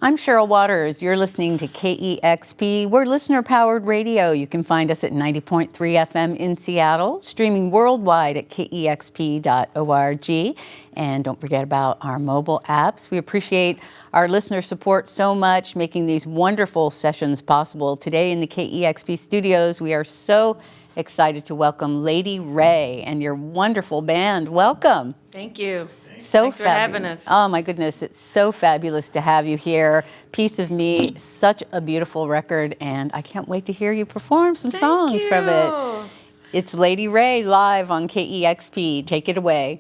I'm Cheryl Waters. You're listening to KEXP. We're listener-powered radio. You can find us at 90.3 FM in Seattle, streaming worldwide at kexp.org. And don't forget about our mobile apps. We appreciate our listener support so much, making these wonderful sessions possible. Today in the KEXP studios, we are so excited to welcome Lady Wray and your wonderful band. Welcome. Thank you. Thanks for having us. Oh my goodness, it's so fabulous to have you here. Piece of Me, such a beautiful record, and I can't wait to hear you perform some songs from it. It's Lady Wray live on KEXP. Take it away.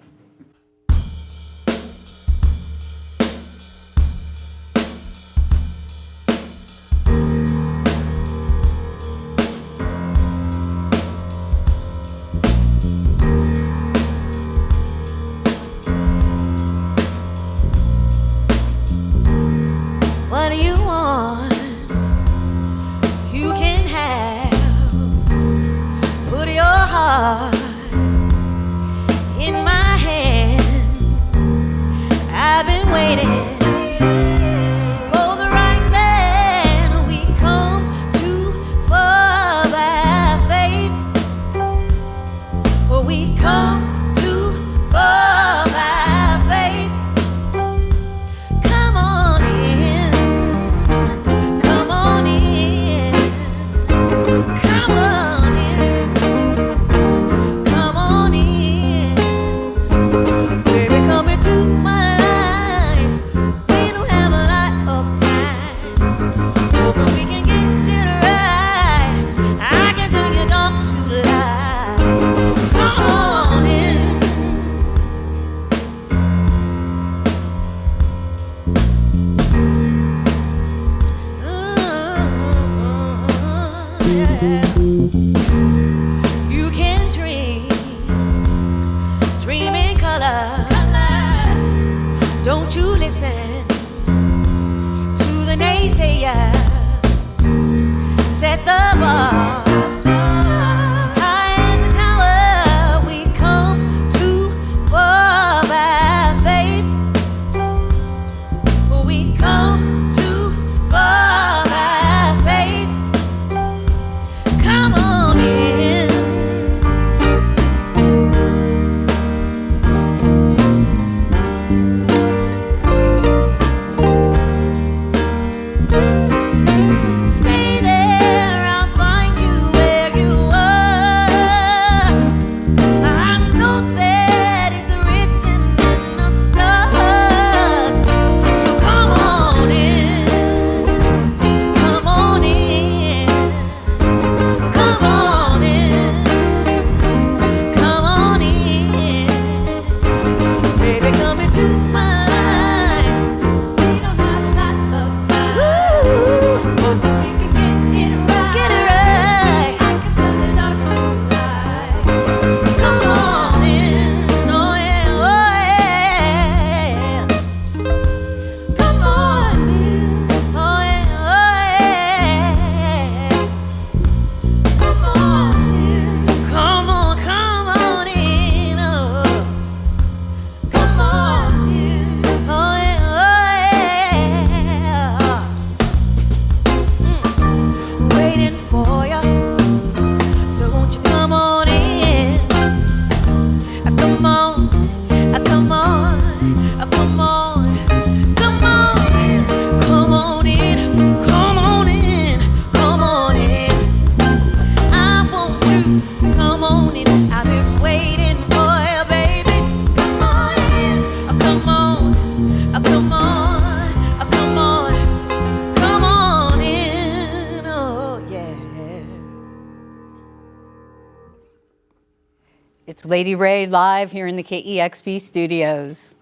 It's Lady Wray live here in the KEXP studios.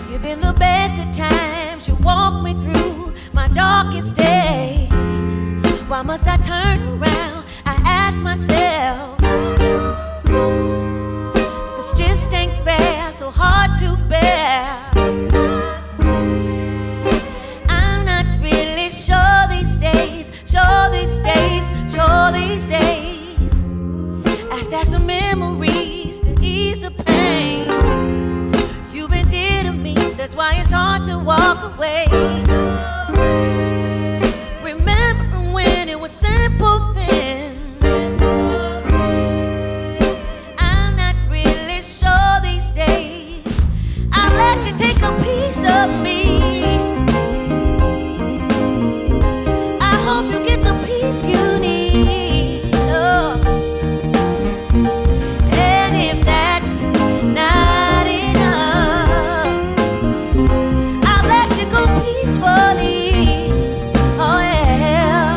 You've been the best at times, you walk me through my darkest days. Why must I turn around? I ask myself. This just ain't fair, so hard to bear. I'm not really sure these days, I stash some memories to ease the pain. why it's hard to walk away. Remembering when it was simple things. I'm not really sure these days I'll let you take a piece of me. I hope you get the peace you need. Oh. And if that's not enough, I'll let you go peacefully. Oh yeah.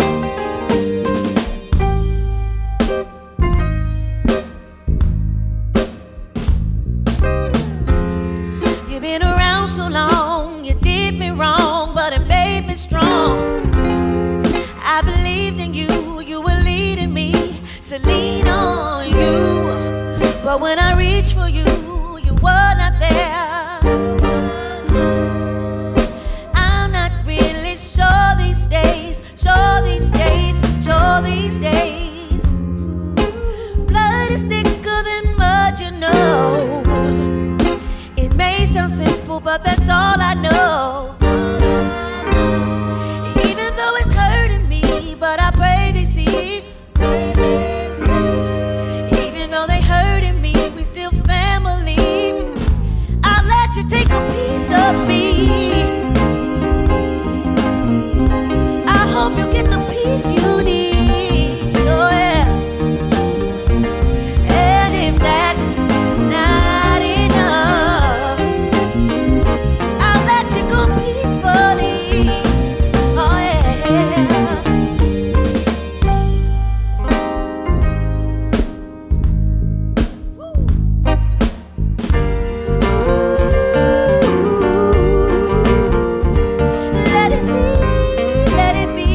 You've been around so long, you did me wrong, but it made me strong. I believed in you, you were leading me to lean on you. But when I reached for you, you were not there. I'm not really sure these days, sure these days, sure these days. Blood is thicker than mud, you know. It may sound simple, but that's all I know. Even though it's hurting me, but I pray they see it. Even though they hurting me, we still family. I'll let you take a piece of me. I hope you get the peace you need. Oh yeah. And if that's not enough, I'll let you go peacefully. Oh yeah. Let it be, let it be.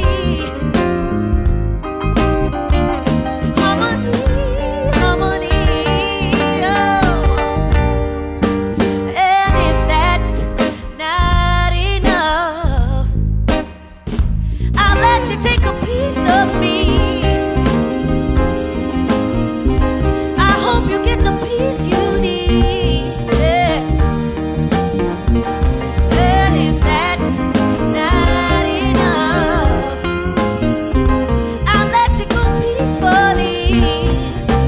Harmony, harmony, oh. And if that's not enough, I'll let you take a piece of me. I hope you get the peace you need. Yeah. And if that's not enough, I'll let you go peacefully.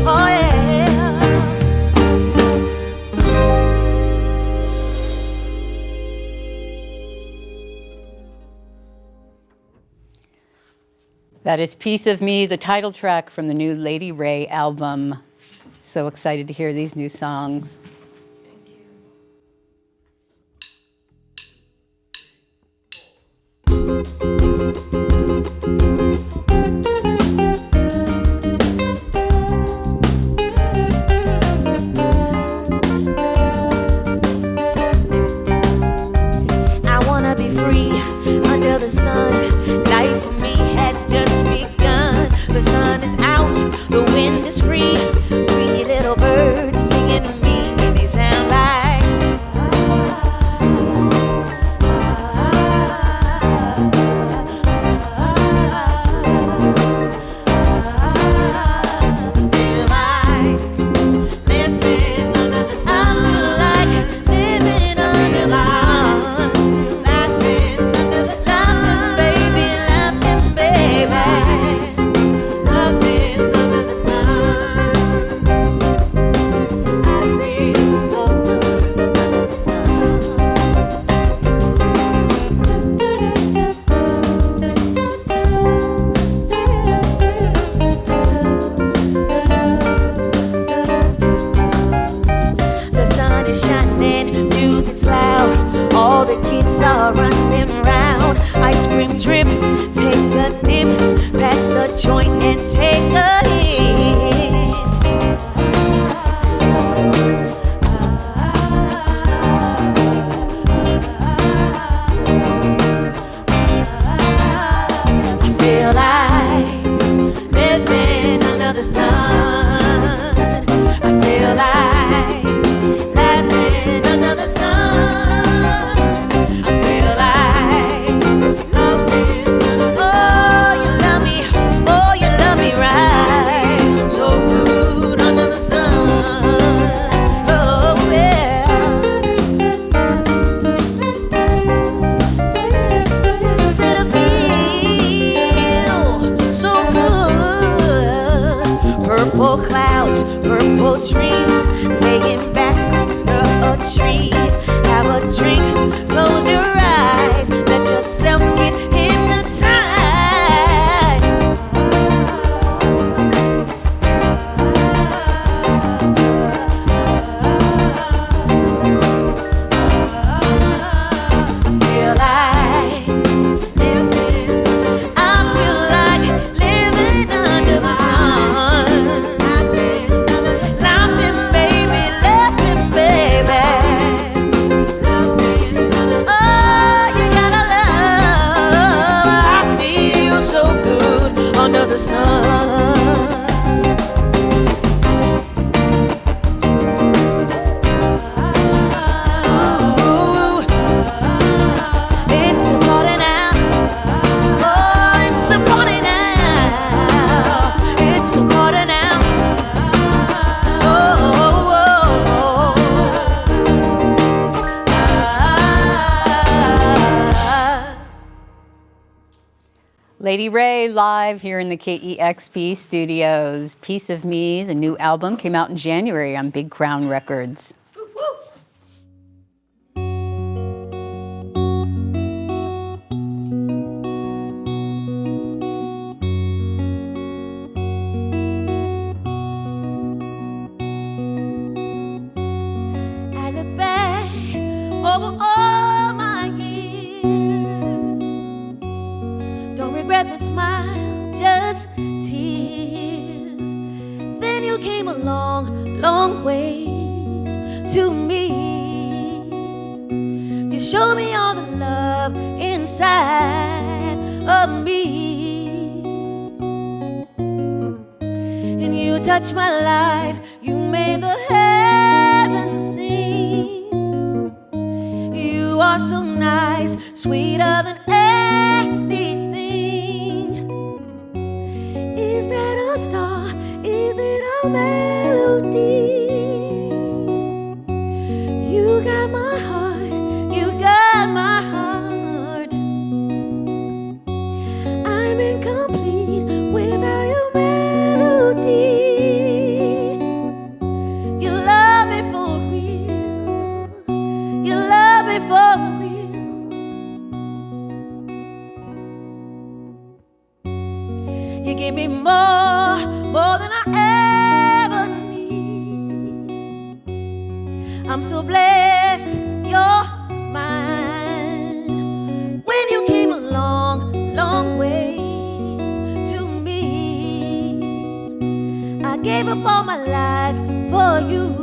Oh yeah. That is Piece of Me, the title track from the new Lady Wray album. So excited to hear these new songs. I wanna be free under the sun. Life for me has just begun. The sun is out, the wind is free. Three little birds singing to me, and they sound like Lady Wray live here in the KEXP studios. Piece of Me, the new album, came out in January on Big Crown Records. I look back over all my years. Don't regret the smile, just tears. Then you came a long, long ways to me. You showed me all the love inside of me. And you touched my life, you made the heavens sing. You are so nice, sweeter than anything. Is that a star? Is it a melody? You got my heart, you got my heart. I'm incomplete without your melody. You love me for real. You love me for real. You give me more than I ever need. I'm so blessed you're mine. When you came a long, long ways to me, I gave up all my life for you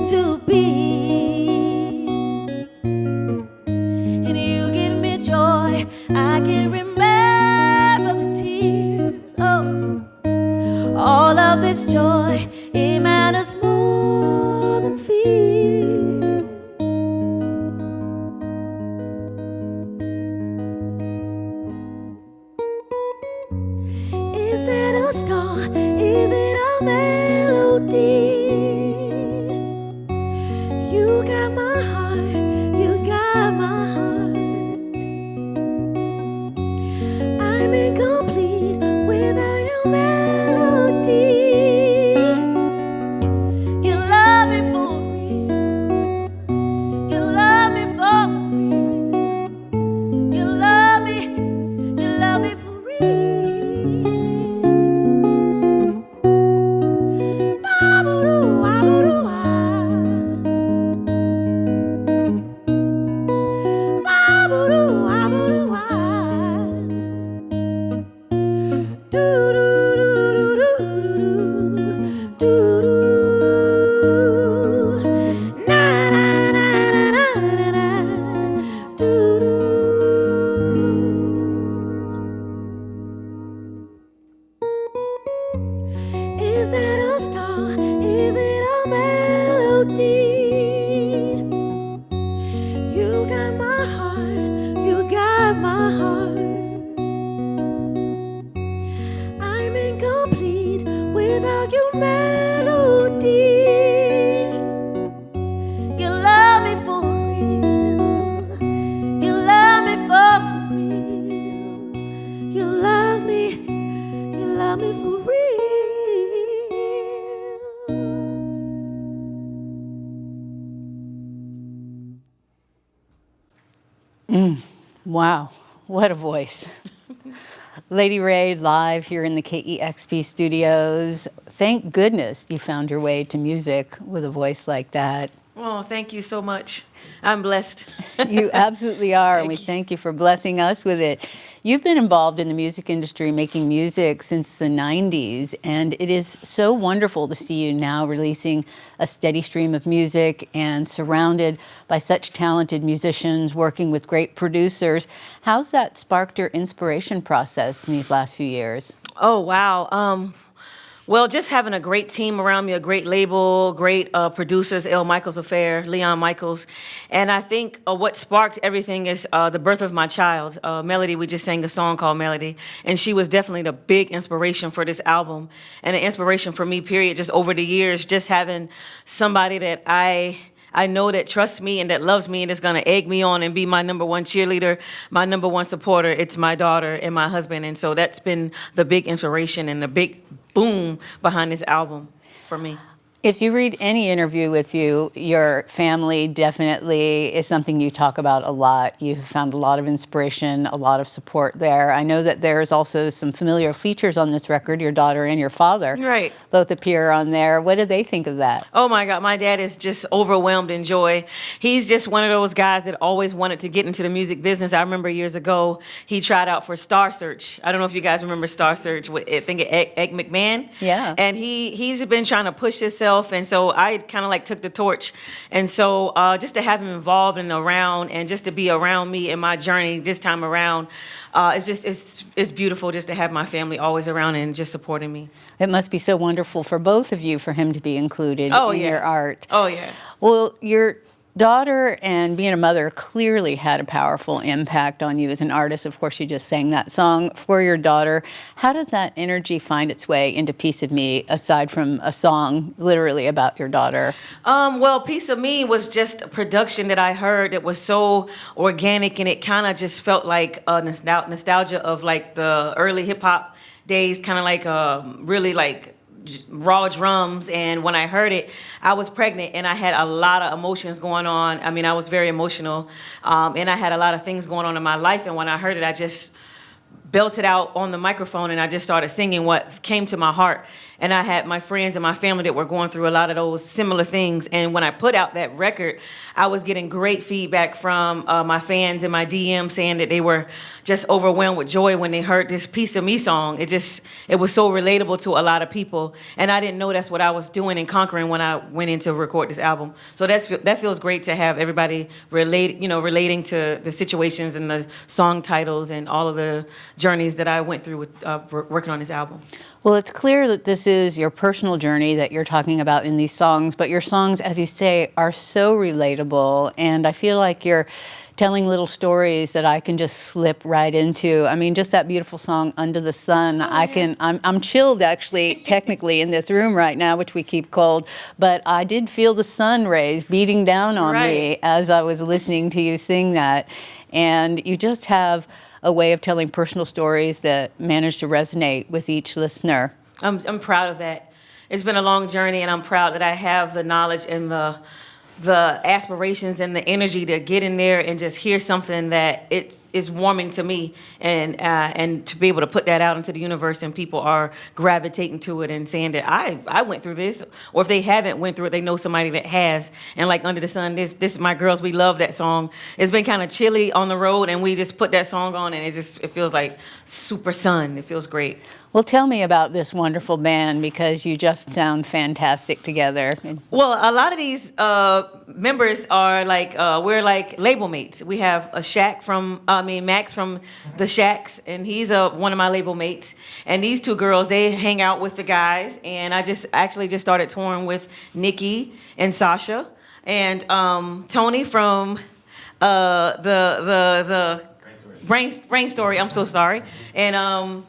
to be. And you give me joy, I can remember the tears. Oh, all of this joy, it matters more than fear. Is that a star? Is it a melody? You got my heart, you got my heart. I'm incomplete without your melody. You love me for real. You love me for real. You love me for real. Ba-ba-doo-ah-ba-doo-ah. Ba-ba-doo-ah-ba-doo-ah. Is that a star? Is it a melody? You got my heart, you got my heart. I'm incomplete without your melody. You love me for real. You love me for real. You love me for real. Wow, what a voice. Lady Wray live here in the KEXP studios. Thank goodness you found your way to music with a voice like that. Oh, thank you so much. I'm blessed. You absolutely are, and we Thank you. thank you for blessing us with it. You've been involved in the music industry, making music since the 90s, and it is so wonderful to see you now releasing a steady stream of music and surrounded by such talented musicians, working with great producers. How's that sparked your inspiration process in these last few years? Oh, wow. Well, just having a great team around me, a great label, great producers, L. Michaels Affair, Leon Michaels. And I think what sparked everything is the birth of my child, Melody. We just sang a song called Melody. And she was definitely the big inspiration for this album and an inspiration for me, period, just over the years, just having somebody that I I know that trusts me and that loves me and is going to egg me on and be my number one cheerleader, my number one supporter. It's my daughter and my husband. And so that's been the big inspiration and the big boom behind this album for me. If you read any interview with you, your family definitely is something you talk about a lot. You have found a lot of inspiration, a lot of support there. I know that there's also some familiar features on this record. Your daughter and your father Right. both appear on there. What do they think of that? Oh my God, my dad is just overwhelmed in joy. He's just one of those guys that always wanted to get into the music business. I remember years ago, he tried out for Star Search. I don't know if you guys remember Star Search with, I think, Egg McMahon. Yeah. And he's been trying to push himself. And so I kind of like took the torch. And so just to have him involved and around and just to be around me in my journey this time around, it's beautiful just to have my family always around and just supporting me. It must be so wonderful for both of you for him to be included in your art. Oh, yeah. Well, your daughter and being a mother clearly had a powerful impact on you as an artist. Of course, you just sang that song for your daughter. How does that energy find its way into Piece of Me, aside from a song literally about your daughter? Well, Piece of Me was just a production that I heard that was so organic, and it kind of just felt like a nostalgia of like the early hip hop days, kind of like really like raw drums. And when I heard it, I was pregnant and I had a lot of emotions going on. I mean, I was very emotional, and I had a lot of things going on in my life. And when I heard it, I just belted out on the microphone and I just started singing what came to my heart. And I had my friends and my family that were going through a lot of those similar things. And when I put out that record, I was getting great feedback from my fans and my DM saying that they were just overwhelmed with joy when they heard this Piece of Me song. It was so relatable to a lot of people. And I didn't know that's what I was doing and conquering when I went in to record this album. So that feels great to have everybody relating to the situations and the song titles and all of the journeys that I went through with working on this album. Well, it's clear that this is your personal journey that you're talking about in these songs, but your songs, as you say, are so relatable, and I feel like you're telling little stories that I can just slip right into. I mean, just that beautiful song, Under the Sun, I'm chilled actually, technically in this room right now, which we keep cold, but I did feel the sun rays beating down on me as I was listening to you sing that, and you just have a way of telling personal stories that manage to resonate with each listener. I'm proud of that. It's been a long journey, and I'm proud that I have the knowledge and the aspirations and the energy to get in there and just hear something that it is warming to me, and to be able to put that out into the universe, and people are gravitating to it and saying that I went through this, or if they haven't went through it, they know somebody that has. And like Under the Sun, this is my girls, we love that song. It's been kind of chilly on the road, and we just put that song on, and it feels like super sun. It feels great. Well, tell me about this wonderful band, because you just sound fantastic together. Well, a lot of these members are like, we're like label mates. We have Max from the Shacks, and he's one of my label mates. And these two girls, they hang out with the guys. And I just started touring with Nicky and Sasha, and Tony from the Brain Story. I'm so sorry. And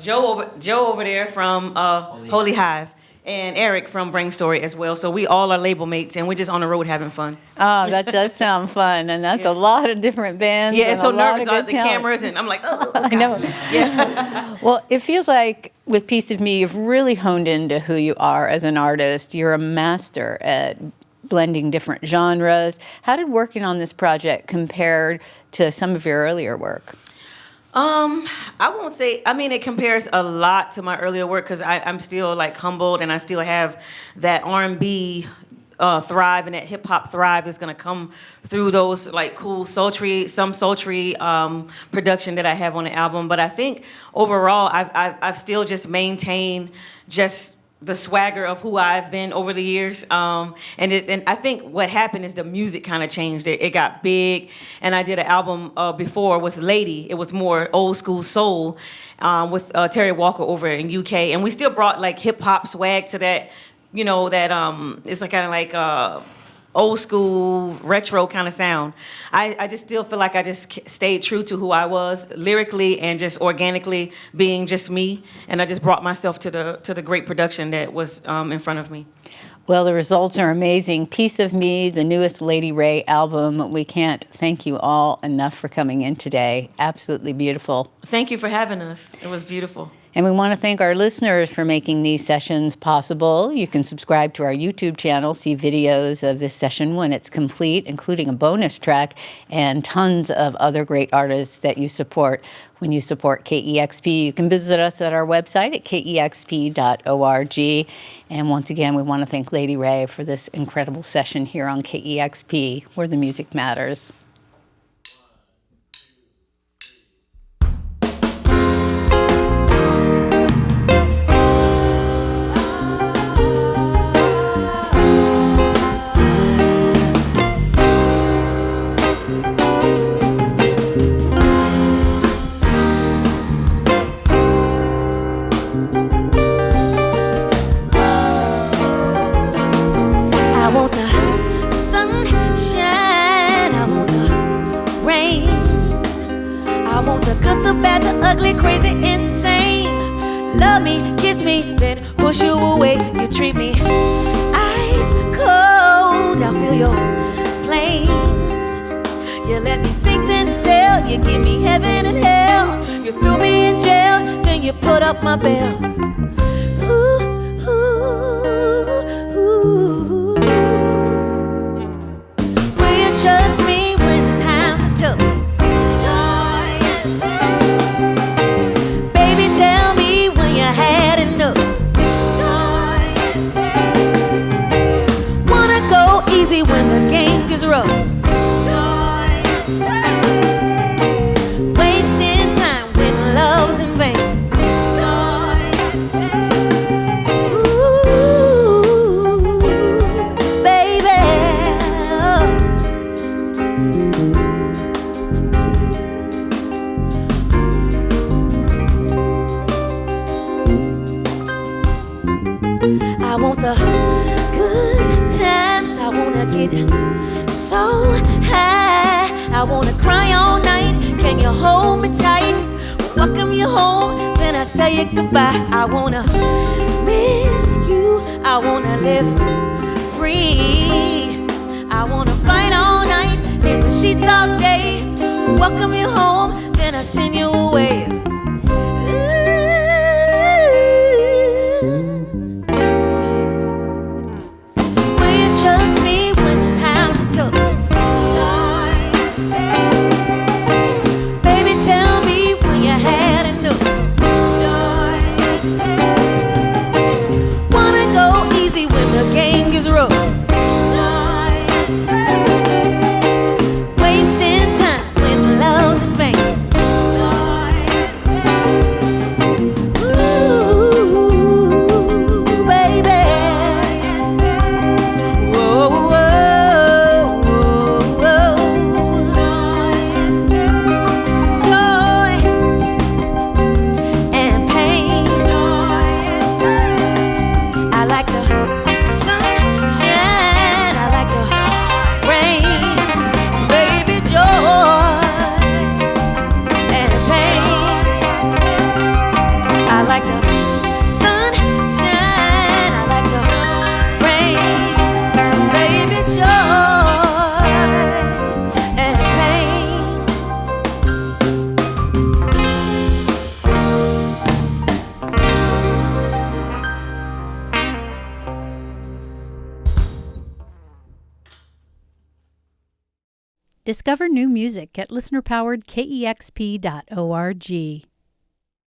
Joe over there from Holy Hive, and Eric from Brain Story as well. So we all are label mates, and we're just on the road having fun. Oh, that does sound fun, and that's a lot of different bands. Yeah, it's so nervous about the cameras, and I'm like, oh, I know. Yeah. Well, it feels like with Piece of Me, you've really honed into who you are as an artist. You're a master at blending different genres. How did working on this project compare to some of your earlier work? I won't say, I mean, it compares a lot to my earlier work, because I'm still like humbled, and I still have that R&B thrive and that hip hop thrive that's gonna come through those like cool sultry production that I have on the album. But I think overall I've still just maintained just the swagger of who I've been over the years. And I think what happened is the music kind of changed. It got big, and I did an album before with Lady. It was more old school soul with Terry Walker over in UK. And we still brought like hip hop swag to that, it's like kind of like old school retro kind of sound. I just still feel like I just stayed true to who I was lyrically and just organically being just me, and I just brought myself to the great production that was in front of me. Well, the results are amazing. Piece of Me, the newest Lady Wray album. We can't thank you all enough for coming in today. Absolutely beautiful. Thank you for having us. It was beautiful. And we want to thank our listeners for making these sessions possible. You can subscribe to our YouTube channel, see videos of this session when it's complete, including a bonus track and tons of other great artists that you support when you support KEXP. You can visit us at our website at kexp.org. And once again, we want to thank Lady Wray for this incredible session here on KEXP, where the music matters. Ugly, crazy, insane. Love me, kiss me, then push you away. You treat me ice cold. I feel your flames. You let me sink then sail. You give me heaven and hell. You threw me in jail, then you put up my bail. Ooh, ooh, ooh. Will you trust me when times are tough? Easy when the game gets rough. Wasting time when love's in vain. Ooh, baby. I want the good times. I wanna get so high. I wanna cry all night. Can you hold me tight? Welcome you home, then I say it goodbye. I wanna miss you. I wanna live free. I wanna fight all night in the sheets all day. Welcome you home, then I send you away. Trust me when times are tough. Baby, tell me when you had enough. Wanna go easy when the game gets rough. Wasting time when love's in vain. Ooh, baby. Discover new music at listener-powered KEXP.org.